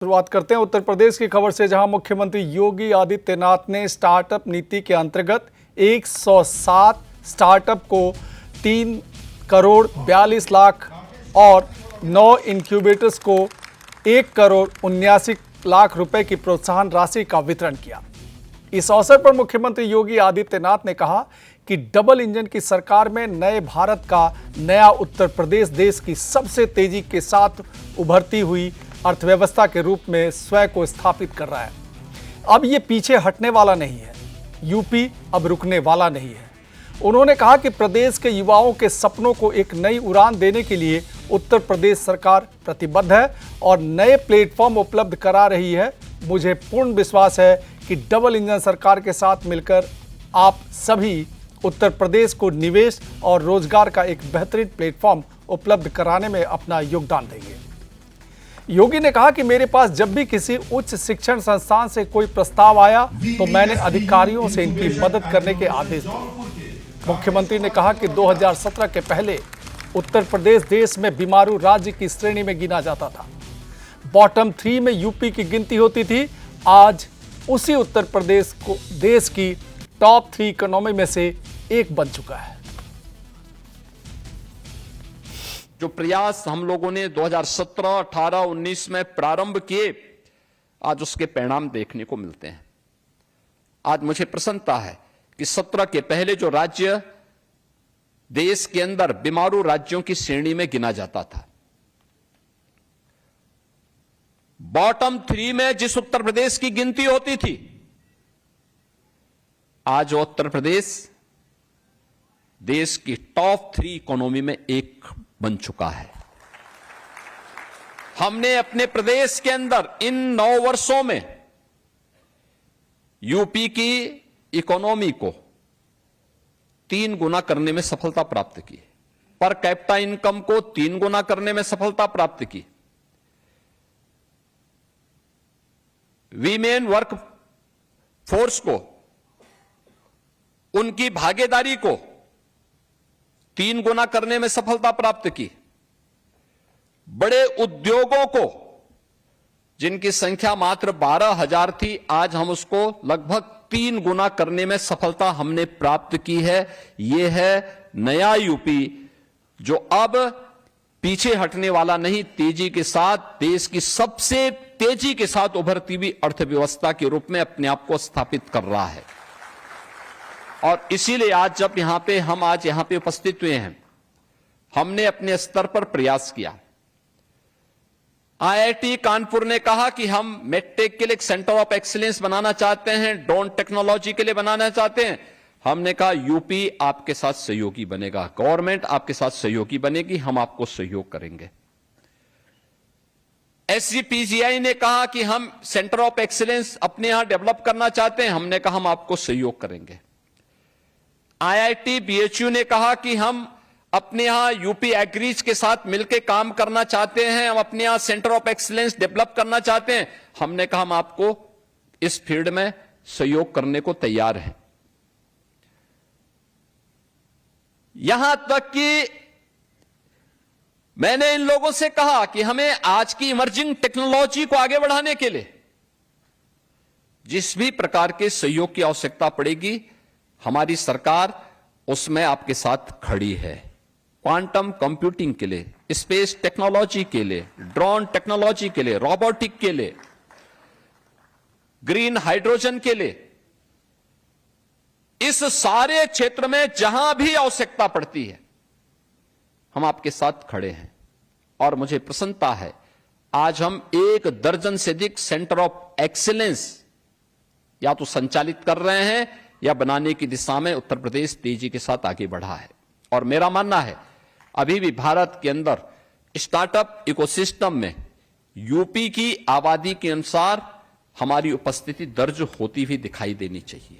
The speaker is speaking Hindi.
शुरुआत करते हैं उत्तर प्रदेश की खबर से, जहां मुख्यमंत्री योगी आदित्यनाथ ने स्टार्टअप नीति के अंतर्गत 107 स्टार्टअप को 3 करोड़ 42 लाख और 9 इंक्यूबेटर्स को 1 करोड़ 79 लाख रुपए की प्रोत्साहन राशि का वितरण किया। इस अवसर पर मुख्यमंत्री योगी आदित्यनाथ ने कहा कि डबल इंजन की सरकार में नए भारत का नया उत्तर प्रदेश देश की सबसे तेजी के साथ उभरती हुई अर्थव्यवस्था के रूप में स्वयं को स्थापित कर रहा है। अब ये पीछे हटने वाला नहीं है, यूपी अब रुकने वाला नहीं है। उन्होंने कहा कि प्रदेश के युवाओं के सपनों को एक नई उड़ान देने के लिए उत्तर प्रदेश सरकार प्रतिबद्ध है और नए प्लेटफॉर्म उपलब्ध करा रही है। मुझे पूर्ण विश्वास है कि डबल इंजन सरकार के साथ मिलकर आप सभी उत्तर प्रदेश को निवेश और रोजगार का एक बेहतरीन प्लेटफॉर्म उपलब्ध कराने में अपना योगदान देंगे। योगी ने कहा कि मेरे पास जब भी किसी उच्च शिक्षण संस्थान से कोई प्रस्ताव आया तो मैंने अधिकारियों से इनकी मदद करने के आदेश दिए। मुख्यमंत्री ने कहा कि 2017 के पहले उत्तर प्रदेश देश में बीमारू राज्य की श्रेणी में गिना जाता था। बॉटम 3 में यूपी की गिनती होती थी। आज उसी उत्तर प्रदेश को देश की टॉप 3 इकोनॉमी में से एक बन चुका है। जो प्रयास हम लोगों ने 2017, 18, 19 में प्रारंभ किए, आज उसके परिणाम देखने को मिलते हैं। आज मुझे प्रसन्नता है कि 17 के पहले जो राज्य देश के अंदर बीमारू राज्यों की श्रेणी में गिना जाता था, बॉटम 3 में जिस उत्तर प्रदेश की गिनती होती थी, आज उत्तर प्रदेश देश की टॉप 3 इकोनॉमी में एक बन चुका है। हमने अपने प्रदेश के अंदर इन 9 वर्षों में यूपी की इकोनॉमी को 3 गुना करने में सफलता प्राप्त की, पर कैपिटा इनकम को 3 गुना करने में सफलता प्राप्त की, वीमेन वर्क फोर्स को, उनकी भागीदारी को 3 गुना करने में सफलता प्राप्त की, बड़े उद्योगों को जिनकी संख्या मात्र 12,000 थी, आज हम उसको लगभग 3 गुना करने में सफलता हमने प्राप्त की है। यह है नया यूपी, जो अब पीछे हटने वाला नहीं, तेजी के साथ देश की सबसे तेजी के साथ उभरती हुई अर्थव्यवस्था के रूप में अपने आप को स्थापित कर रहा है। और इसीलिए आज जब हम आज यहां पे उपस्थित हुए हैं, हमने अपने स्तर पर प्रयास किया। आईआईटी कानपुर ने कहा कि हम मेडटेक के लिए एक सेंटर ऑफ एक्सीलेंस बनाना चाहते हैं, ड्रोन टेक्नोलॉजी के लिए बनाना चाहते हैं। हमने कहा यूपी आपके साथ सहयोगी बनेगा, गवर्नमेंट आपके साथ सहयोगी बनेगी, हम आपको सहयोग करेंगे। एसजीपीजीआई ने कहा कि हम सेंटर ऑफ एक्सीलेंस अपने यहां डेवलप करना चाहते हैं, हमने कहा हम आपको सहयोग करेंगे। आईआईटी बीएचयू ने कहा कि हम अपने यहां यूपी एग्रीज के साथ मिलकर काम करना चाहते हैं, हम अपने यहां सेंटर ऑफ एक्सीलेंस डेवलप करना चाहते हैं, हमने कहा हम आपको इस फील्ड में सहयोग करने को तैयार हैं। यहां तक कि मैंने इन लोगों से कहा कि हमें आज की इमर्जिंग टेक्नोलॉजी को आगे बढ़ाने के लिए जिस भी प्रकार के सहयोग की आवश्यकता पड़ेगी, हमारी सरकार उसमें आपके साथ खड़ी है। क्वांटम कंप्यूटिंग के लिए, स्पेस टेक्नोलॉजी के लिए, ड्रोन टेक्नोलॉजी के लिए, रोबोटिक के लिए, ग्रीन हाइड्रोजन के लिए, इस सारे क्षेत्र में जहां भी आवश्यकता पड़ती है, हम आपके साथ खड़े हैं। और मुझे प्रसन्नता है, आज हम 1 दर्जन से अधिक सेंटर ऑफ एक्सीलेंस या तो संचालित कर रहे हैं या बनाने की दिशा में उत्तर प्रदेश तेजी के साथ आगे बढ़ा है। और मेरा मानना है, अभी भी भारत के अंदर स्टार्टअप इकोसिस्टम में यूपी की आबादी के अनुसार हमारी उपस्थिति दर्ज होती हुई दिखाई देनी चाहिए।